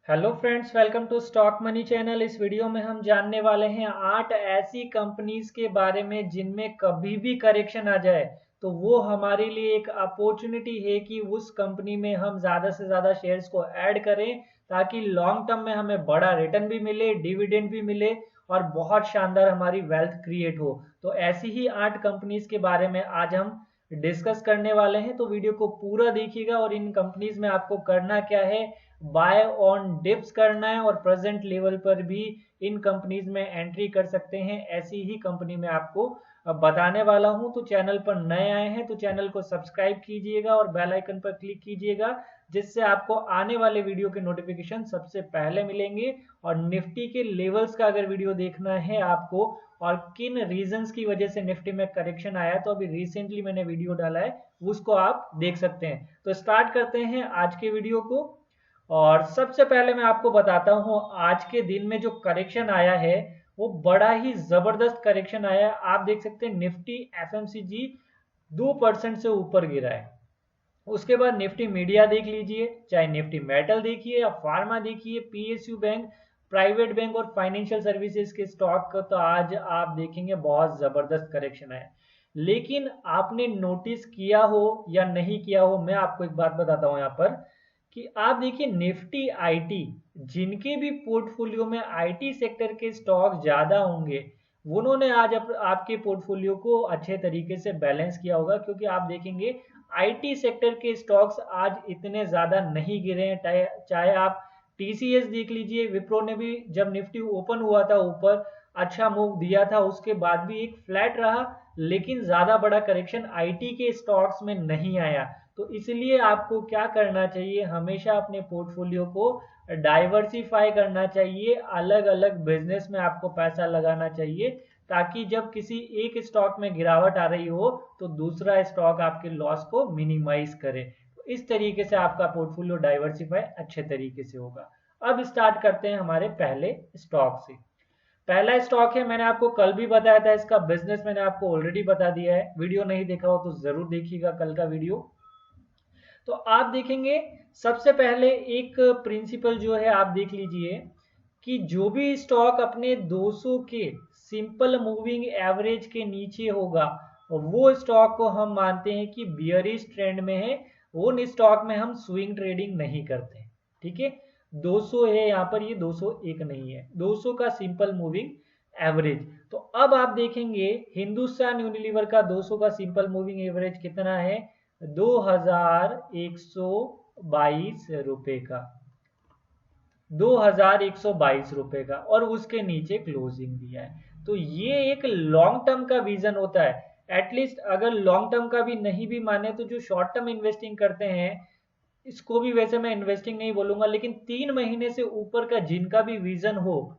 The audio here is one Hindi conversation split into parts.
Hello friends, welcome to stock money channel. इस वीडियो में हम जानने वाले हैं 8 ऐसी कंपनीज के बारे में जिनमें कभी भी करेक्शन आ जाए तो वो हमारे लिए एक अपॉर्चुनिटी है कि उस कंपनी में हम ज़्यादा से ज़्यादा शेयर्स को ऐड करें ताकि लॉन्ग टर्म में हमें बड़ा रिटर्न भी मिले, डिविडेंड भी मिले और बहुत शानदार हमारी वेल्थ क्रिएट हो। तो ऐसी ही 8 कंपनीज के बारे में आज हम डिस्कस करने वाले हैं, तो वीडियो को पूरा देखिएगा। और इन कंपनीज में आपको करना क्या है, बाय ऑन डिप्स करना है और प्रेजेंट लेवल पर भी इन कंपनीज में एंट्री कर सकते हैं। ऐसी ही कंपनी में आपको बताने वाला हूं। तो चैनल पर नए आए हैं तो चैनल को सब्सक्राइब कीजिएगा और बेल आइकन पर क्लिक कीजिएगा, जिससे आपको आने वाले वीडियो के नोटिफिकेशन सबसे पहले मिलेंगे। और निफ्टी के लेवल्स का अगर वीडियो देखना है आपको और किन रीजंस की वजह से निफ्टी में करेक्शन आया, तो अभी रिसेंटली मैंने वीडियो डाला है, उसको आप देख सकते हैं। तो स्टार्ट करते हैं आज के वीडियो को। और सबसे पहले मैं आपको बताता हूं आज के दिन में जो करेक्शन आया है वो बड़ा ही जबरदस्त करेक्शन आया है। आप देख सकते हैं निफ्टी एफएमसीजी 2% से ऊपर गिरा है। उसके बाद निफ्टी मीडिया देख लीजिए, चाहे निफ्टी मेटल देखिए या फार्मा देखिए, पीएसयू बैंक, प्राइवेट बैंक और फाइनेंशियल सर्विसेज के स्टॉक का तो आज आप देखेंगे बहुत जबरदस्त करेक्शन है। लेकिन आपने नोटिस किया हो या नहीं किया हो, मैं आपको एक बात बताता हूं यहाँ पर कि आप देखिए निफ्टी आईटी, जिनके भी पोर्टफोलियो में आईटी सेक्टर के स्टॉक ज्यादा होंगे, उन्होंने आज आपके पोर्टफोलियो को अच्छे तरीके से बैलेंस किया होगा। क्योंकि आप देखेंगे आईटी सेक्टर के स्टॉक्स आज इतने ज्यादा नहीं गिरे हैं। चाहे आप टीसीएस देख लीजिए, विप्रो ने भी जब निफ्टी ओपन हुआ था ऊपर अच्छा मूव दिया था, उसके बाद भी एक फ्लैट रहा, लेकिन ज्यादा बड़ा करेक्शन आईटी के स्टॉक्स में नहीं आया। तो इसलिए आपको क्या करना चाहिए, हमेशा अपने पोर्टफोलियो को डाइवर्सिफाई करना चाहिए, अलग अलग बिजनेस में आपको पैसा लगाना चाहिए, ताकि जब किसी एक स्टॉक में गिरावट आ रही हो तो दूसरा स्टॉक आपके लॉस को मिनिमाइज करे। तो इस तरीके से आपका पोर्टफोलियो डाइवर्सिफाई अच्छे तरीके से होगा। अब स्टार्ट करते हैं हमारे पहले स्टॉक से। पहला स्टॉक है, मैंने आपको कल भी बताया था, इसका बिजनेस मैंने आपको ऑलरेडी बता दिया है। वीडियो नहीं देखा हो तो जरूर देखिएगा कल का वीडियो। तो आप देखेंगे सबसे पहले एक प्रिंसिपल जो है आप देख लीजिए कि जो भी स्टॉक अपने 200 के सिंपल मूविंग एवरेज के नीचे होगा वो स्टॉक को हम मानते हैं कि बियरिश ट्रेंड में है। उन स्टॉक में हम स्विंग ट्रेडिंग नहीं करते। ठीक है, 200 है यहाँ पर, ये 201 नहीं है, 200 का सिंपल मूविंग एवरेज। तो अब आप देखेंगे हिंदुस्तान यूनिलीवर का 200 का सिंपल मूविंग एवरेज कितना है, 2122 रुपए का, 2122 रुपए का, और उसके नीचे क्लोजिंग दिया है। तो ये एक लॉन्ग टर्म का विजन होता है। एटलीस्ट अगर लॉन्ग टर्म का भी नहीं भी माने तो जो शॉर्ट टर्म इन्वेस्टिंग करते हैं, इसको भी वैसे मैं इन्वेस्टिंग नहीं बोलूंगा, लेकिन 3 महीने से ऊपर का जिनका भी विजन हो,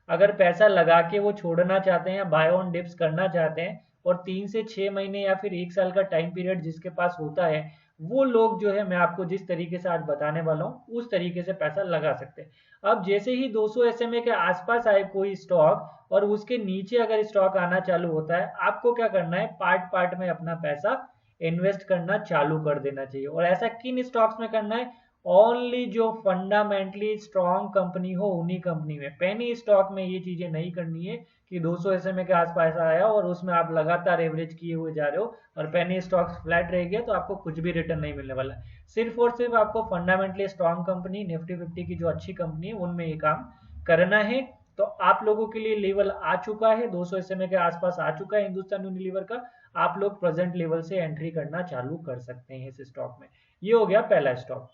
अगर पैसा लगा के वो छोड़ना चाहते हैं, बाय ऑन डिप्स करना चाहते हैं, और 3 से 6 महीने या फिर 1 साल का टाइम पीरियड जिसके पास होता है, वो लोग जो है मैं आपको जिस तरीके से आज बताने वाला हूँ उस तरीके से पैसा लगा सकते हैं। अब जैसे ही 200 एसएमए के आसपास आए कोई स्टॉक और उसके नीचे अगर स्टॉक आना चालू होता है, आपको क्या करना है, पार्ट पार्ट में अपना पैसा इन्वेस्ट करना चालू कर देना चाहिए। और ऐसा किन स्टॉक्स में करना है, ओनली जो फंडामेंटली स्ट्रॉन्ग कंपनी हो उन्हीं कंपनी में। पेनी स्टॉक में ये चीजें नहीं करनी है कि 200 एसएमए के आसपास आया और उसमें आप लगातार एवरेज किए हुए जा रहे हो और पेनी स्टॉक्स फ्लैट रह गया तो आपको कुछ भी रिटर्न नहीं मिलने वाला। सिर्फ और सिर्फ आपको फंडामेंटली स्ट्रॉन्ग कंपनी, निफ्टी 50 की जो अच्छी कंपनी है, उनमें ये काम करना है। तो आप लोगों के लिए लेवल आ चुका है, 200 एसएमए के आसपास आ चुका है हिंदुस्तान यूनिलीवर का। आप लोग प्रेजेंट लेवल से एंट्री करना चालू कर सकते हैं इस स्टॉक में। ये हो गया पहला स्टॉक।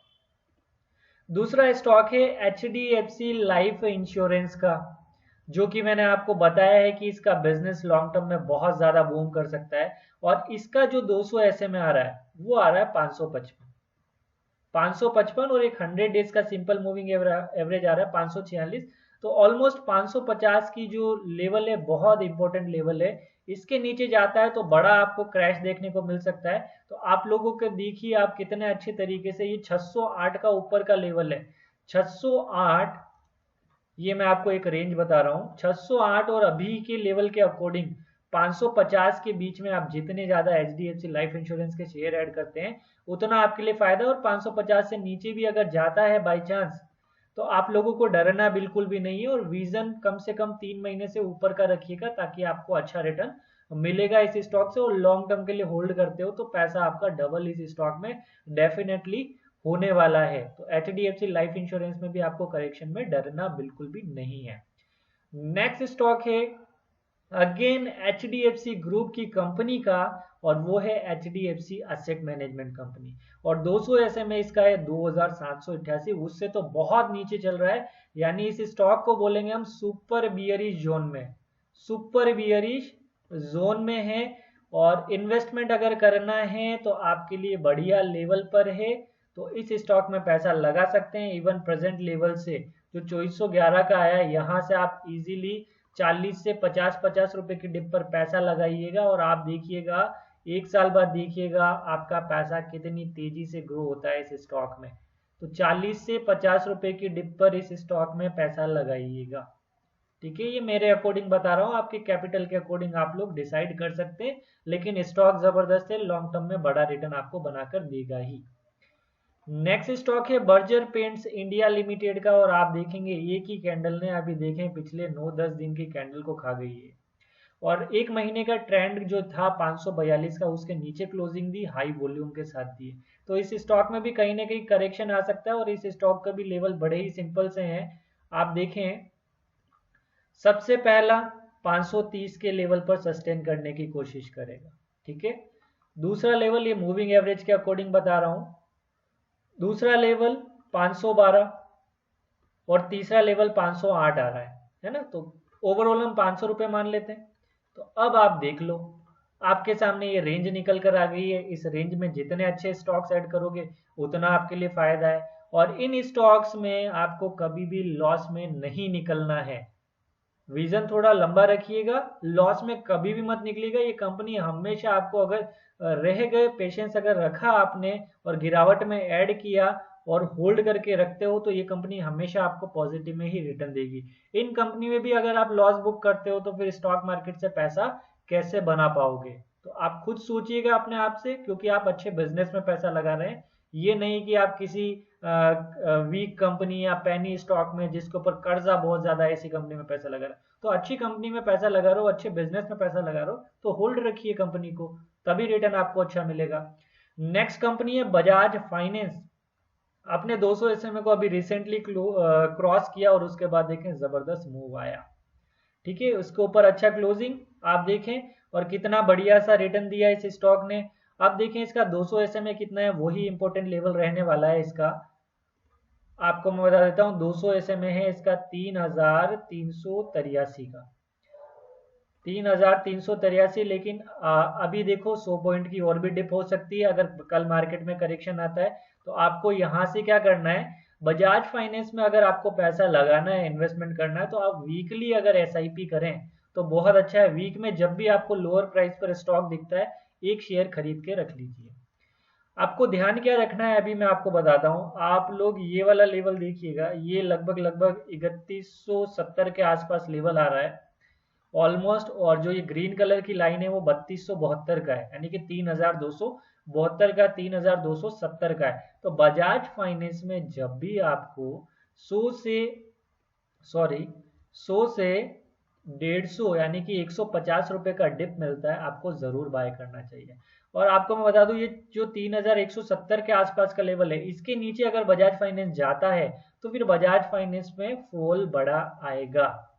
दूसरा स्टॉक है एचडीएफसी लाइफ इंश्योरेंस का, जो कि मैंने आपको बताया है कि इसका बिजनेस लॉन्ग टर्म में बहुत ज्यादा बूम कर सकता है। और इसका जो 200 एसएमए आ रहा है वो आ रहा है 555, 555, और एक 100 डेज का सिंपल मूविंग एवरेज आ रहा है 546। तो ऑलमोस्ट 550 की जो लेवल है बहुत इंपॉर्टेंट लेवल है। इसके नीचे जाता है तो बड़ा आपको क्रैश देखने को मिल सकता है। तो आप लोगों के देखिए आप कितने अच्छे तरीके से, ये 608 का ऊपर का लेवल है, 608। ये मैं आपको एक रेंज बता रहा हूँ, 608 और अभी के लेवल के अकॉर्डिंग 550 के बीच में आप जितने ज्यादा एचडीएफसी लाइफ इंश्योरेंस के शेयर ऐड करते हैं उतना आपके लिए फायदा। और 550 से नीचे भी अगर जाता है बाई चांस तो आप लोगों को डरना बिल्कुल भी नहीं है, और विजन कम से कम 3 महीने से ऊपर का रखिएगा ताकि आपको अच्छा रिटर्न मिलेगा इस स्टॉक से। और लॉन्ग टर्म के लिए होल्ड करते हो तो पैसा आपका डबल इस स्टॉक में डेफिनेटली होने वाला है। तो HDFC लाइफ इंश्योरेंस में भी आपको करेक्शन में डरना बिल्कुल भी नहीं है। नेक्स्ट स्टॉक है अगेन HDFC ग्रुप की कंपनी का, और वो है HDFC एसेट मैनेजमेंट कंपनी। और 200 SMA इसका है 2788, उससे तो बहुत नीचे चल रहा है। यानी इस स्टॉक को बोलेंगे हम सुपर बियरिश जोन में, सुपर बियरिश जोन में है। और इन्वेस्टमेंट अगर करना है तो आपके लिए बढ़िया लेवल पर है, तो इस स्टॉक में पैसा लगा सकते हैं। इवन प्रेजेंट लेवल से जो 2411 का आया है, यहाँ से आप इजीली 40 से 50 रुपए की डिप पर पैसा लगाइएगा, और आप देखिएगा 1 साल बाद देखिएगा आपका पैसा कितनी तेजी से ग्रो होता है इस स्टॉक में। तो 40 से 50 रुपए की डिप पर इस स्टॉक में पैसा लगाइएगा। ठीक है, ये मेरे अकॉर्डिंग बता रहा हूँ, आपके कैपिटल के अकॉर्डिंग आप लोग डिसाइड कर सकते हैं, लेकिन स्टॉक जबरदस्त है, लॉन्ग टर्म में बड़ा रिटर्न आपको बनाकर देगा ही। नेक्स्ट स्टॉक है बर्जर पेंट्स इंडिया लिमिटेड का, और आप देखेंगे एक ही कैंडल ने अभी देखें पिछले 9-10 दिन की कैंडल को खा गई है, और एक महीने का ट्रेंड जो था 542 का, उसके नीचे क्लोजिंग दी, हाई वॉल्यूम के साथ दी। तो इस स्टॉक में भी कहीं ना कहीं करेक्शन आ सकता है, और इस स्टॉक का भी लेवल बड़े ही सिंपल से हैं। आप देखें सबसे पहला 530 के लेवल पर सस्टेन करने की कोशिश करेगा। ठीक है, दूसरा लेवल ये मूविंग एवरेज के अकॉर्डिंग बता रहा हूं, दूसरा लेवल 512, और तीसरा लेवल 508 आ रहा है ना। तो ओवरऑल हम 500 रुपये मान लेते हैं। तो अब आप देख लो, आपके सामने ये रेंज निकल कर आ गई है। इस रेंज में जितने अच्छे स्टॉक्स ऐड करोगे उतना आपके लिए फायदा है, और इन स्टॉक्स में आपको कभी भी लॉस में नहीं निकलना है। विजन थोड़ा लंबा रखिएगा, लॉस में कभी भी मत निकलिएगा। ये कंपनी हमेशा आपको, अगर रह गए पेशेंस अगर रखा आपने और गिरावट में ऐड किया और होल्ड करके रखते हो, तो ये कंपनी हमेशा आपको पॉजिटिव में ही रिटर्न देगी। इन कंपनी में भी अगर आप लॉस बुक करते हो तो फिर स्टॉक मार्केट से पैसा कैसे बना पाओगे? तो आप खुद सोचिएगा अपने आप से, क्योंकि आप अच्छे बिजनेस में पैसा लगा रहे हैं। ये नहीं कि आप किसी वीक कंपनी या पेनी स्टॉक में जिसके ऊपर कर्जा बहुत ज्यादा है, ऐसी कंपनी में पैसा लगा रहे हैं। तो अच्छी कंपनी में पैसा लगा रहे हो, अच्छे बिजनेस में पैसा लगा रहे हो, तो होल्ड रखिए कंपनी को, तभी रिटर्न आपको अच्छा मिलेगा। नेक्स्ट कंपनी है बजाज फाइनेंस। अपने 200 SMA को अभी रिसेंटली क्रॉस किया, और उसके बाद देखें जबरदस्त मूव आया। ठीक है, उसके ऊपर अच्छा क्लोजिंग आप देखें, और कितना बढ़िया सा रिटर्न दिया इस स्टॉक ने। अब देखें इसका 200 SMA कितना है, वही इंपॉर्टेंट लेवल रहने वाला है इसका। आपको मैं बता देता हूँ 200 SMA है इसका 3383 का, 3383। लेकिन अभी देखो 100 पॉइंट की और भी डिप हो सकती है अगर कल मार्केट में करेक्शन आता है। तो आपको यहाँ से क्या करना है, बजाज फाइनेंस में अगर आपको पैसा लगाना है, इन्वेस्टमेंट करना है, तो आप वीकली अगर SIP करें तो बहुत अच्छा है। वीक में जब भी आपको लोअर प्राइस पर स्टॉक दिखता है, एक शेयर खरीद के रख लीजिए। आपको ध्यान क्या रखना है, अभी मैं आपको बताता हूँ। आप लोग ये वाला लेवल देखिएगा, ये लगभग 3170 के आसपास लेवल आ रहा है ऑलमोस्ट, और जो ये ग्रीन कलर की लाइन है वो 3272 का है, यानी कि 3272 का 3270 का है। तो बजाज फाइनेंस में जब भी आपको 100 से 150 यानी कि 150 रुपए का डिप मिलता है, आपको जरूर बाय करना चाहिए। और आपको मैं बता दूं, ये जो 3170 के आसपास का लेवल है, इसके नीचे अगर बजाज फाइनेंस जाता है तो फिर बजाज फाइनेंस में फॉल बड़ा आएगा।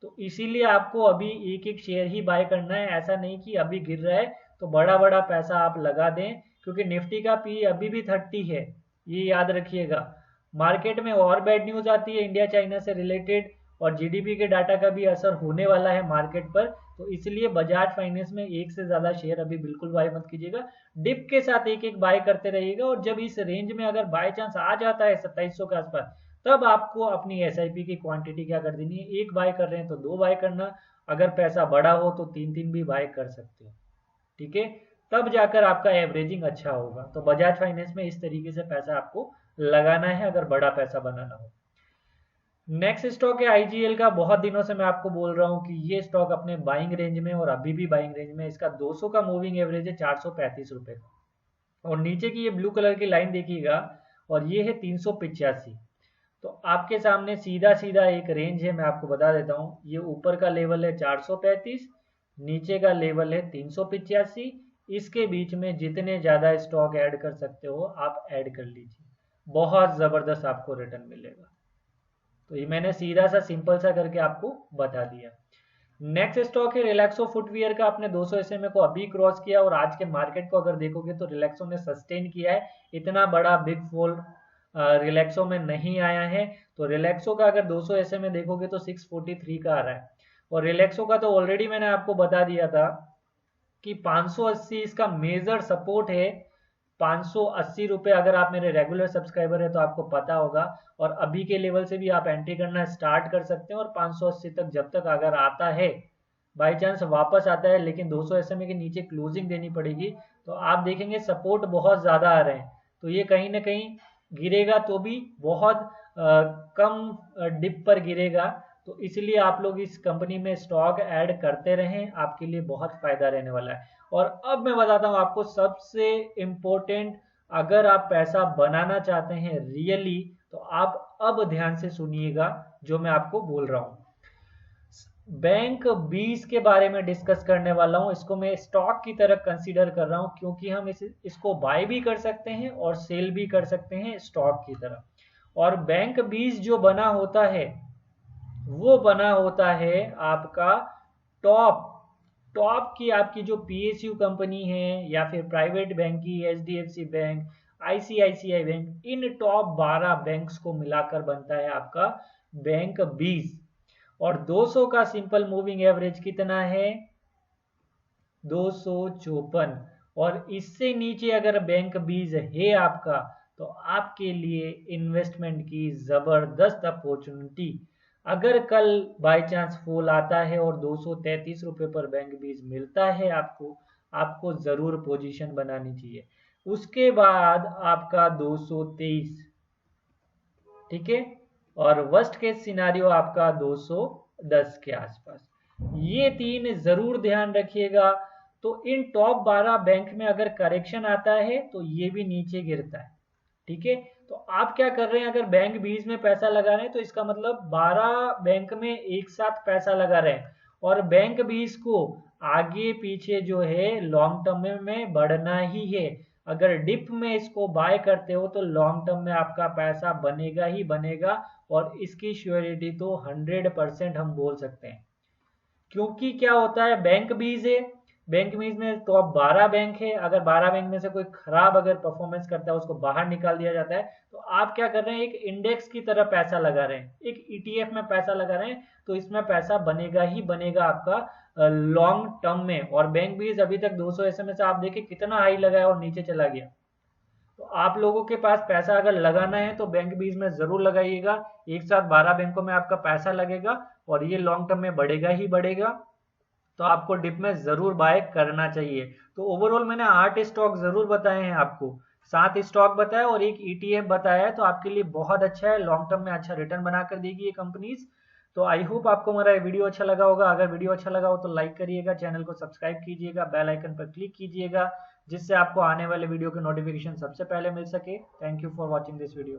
तो इसीलिए आपको अभी एक एक शेयर ही बाय करना है। ऐसा नहीं कि अभी गिर रहा है तो बड़ा बड़ा पैसा आप लगा दें, क्योंकि निफ्टी का पी अभी भी 30 है, ये याद रखिएगा। मार्केट में और बैड न्यूज आती है इंडिया चाइना से रिलेटेड, और GDP के डाटा का भी असर होने वाला है मार्केट पर। तो इसलिए बजाज फाइनेंस में एक से ज्यादा शेयर अभी बिल्कुल बाय मत कीजिएगा, डिप के साथ एक एक बाय करते रहिएगा। और जब इस रेंज में अगर बाय चांस आ जाता है 2700 के आसपास, तब आपको अपनी SIP की क्वांटिटी क्या कर देनी है, एक बाय कर रहे हैं तो 2 बाय करना, अगर पैसा बड़ा हो तो 3 भी बाय कर सकते हो। ठीक है, तब जाकर आपका एवरेजिंग अच्छा होगा। तो बजाज फाइनेंस में इस तरीके से पैसा आपको लगाना है अगर बड़ा पैसा बनाना हो। नेक्स्ट स्टॉक है IGL का। बहुत दिनों से मैं आपको बोल रहा हूं कि ये स्टॉक अपने बाइंग रेंज में, और अभी भी बाइंग रेंज में। इसका 200 का मूविंग एवरेज है 435 रुपए का, और नीचे की ये ब्लू कलर की लाइन देखिएगा, और ये है 385। तो आपके सामने सीधा सीधा एक रेंज है, मैं आपको बता देता हूँ। ये ऊपर का लेवल है 435, नीचे का लेवल है 385। इसके बीच में जितने ज़्यादा स्टॉक ऐड कर सकते हो आप ऐड कर लीजिए, बहुत ज़बरदस्त आपको रिटर्न मिलेगा। तो ये मैंने सीधा सा सिंपल सा करके आपको बता दिया। नेक्स्ट स्टॉक है रिलैक्सो फुटवियर का। आपने 200 SMA को अभी क्रॉस किया और आज के मार्केट को अगर देखोगे तो रिलैक्सो ने सस्टेन किया है। इतना बड़ा बिग फॉल रिलैक्सो में नहीं आया है। तो रिलैक्सो का अगर 200 SMA देखोगे तो 643 का आ रहा है, और रिलैक्सो का तो ऑलरेडी मैंने आपको बता दिया था कि 580 इसका मेजर सपोर्ट है। 580 रुपये, अगर आप मेरे रेगुलर सब्सक्राइबर है तो आपको पता होगा, और अभी के लेवल से भी आप एंट्री करना स्टार्ट कर सकते हैं। और 580 तक जब तक अगर आता है, बाई चांस वापस आता है, लेकिन 200 SMA के नीचे क्लोजिंग देनी पड़ेगी, तो आप देखेंगे सपोर्ट बहुत ज़्यादा आ रहे हैं। तो ये कहीं ना कहीं गिरेगा तो भी बहुत कम डिप पर गिरेगा। तो इसलिए आप लोग इस कंपनी में स्टॉक ऐड करते रहें, आपके लिए बहुत फायदा रहने वाला है। और अब मैं बताता हूँ आपको सबसे इम्पोर्टेंट, अगर आप पैसा बनाना चाहते हैं रियली, तो आप अब ध्यान से सुनिएगा जो मैं आपको बोल रहा हूँ। बैंक 20 के बारे में डिस्कस करने वाला हूँ। इसको मैं स्टॉक की तरह कंसीडर कर रहा हूँ, क्योंकि हम इसको बाय भी कर सकते हैं और सेल भी कर सकते हैं स्टॉक की तरह। और बैंक 20 जो बना होता है वो बना होता है आपका टॉप की आपकी जो PSU कंपनी है, या फिर प्राइवेट बैंक की HDFC बैंक, ICICI बैंक, इन टॉप 12 बैंक्स को मिलाकर बनता है आपका बैंक 20। और 200 का सिंपल मूविंग एवरेज कितना है? 254। और इससे नीचे अगर बैंक 20 है आपका, तो आपके लिए इन्वेस्टमेंट की जबरदस्त अपॉर्चुनिटी। अगर कल बाय चांस फॉल आता है और 233 रुपये पर बैंक 20 मिलता है आपको जरूर पोजीशन बनानी चाहिए। उसके बाद आपका 223, ठीक है, और वर्स्ट केस सिनारियो आपका 210 के आसपास। ये तीन जरूर ध्यान रखिएगा। तो इन टॉप 12 बैंक में अगर करेक्शन आता है तो ये भी नीचे गिरता है, ठीक है। तो आप क्या कर रहे हैं, अगर बैंक 20 में पैसा लगा रहे हैं तो इसका मतलब 12 बैंक में एक साथ पैसा लगा रहे हैं, और बैंक 20 को आगे पीछे जो है लॉन्ग टर्म में बढ़ना ही है। अगर डिप में इसको बाय करते हो तो लॉन्ग टर्म में आपका पैसा बनेगा ही बनेगा, और इसकी श्योरिटी तो 100% हम बोल सकते हैं। क्योंकि क्या होता है, बैंक 20 है, बैंक 20 में तो अब 12 बैंक है। अगर 12 बैंक में से कोई खराब अगर परफॉर्मेंस करता है उसको बाहर निकाल दिया जाता है। तो आप क्या कर रहे हैं, एक इंडेक्स की तरह पैसा लगा रहे हैं, एक ETF में पैसा लगा रहे हैं, तो इसमें पैसा बनेगा ही बनेगा आपका लॉन्ग टर्म में। और बैंक 20 अभी तक 200 SMA से आप देखिए कितना हाई लगाया और नीचे चला गया। तो आप लोगों के पास पैसा अगर लगाना है तो बैंक 20 में जरूर लगाइएगा। एक साथ 12 बैंकों में आपका पैसा लगेगा और ये लॉन्ग टर्म में बढ़ेगा ही बढ़ेगा। तो आपको डिप में जरूर बाय करना चाहिए। तो ओवरऑल मैंने 8 स्टॉक जरूर बताए हैं आपको, 7 स्टॉक बताया और एक ETF बताया है। तो आपके लिए बहुत अच्छा है, लॉन्ग टर्म में अच्छा रिटर्न बनाकर देगी ये कंपनीज। तो आई होप आपको हमारा वीडियो अच्छा लगा होगा। अगर वीडियो अच्छा लगा हो तो लाइक करिएगा, चैनल को सब्सक्राइब कीजिएगा, बेल आइकन पर क्लिक कीजिएगा, जिससे आपको आने वाले वीडियो के नोटिफिकेशन सबसे पहले मिल सके। Thank you for watching this video.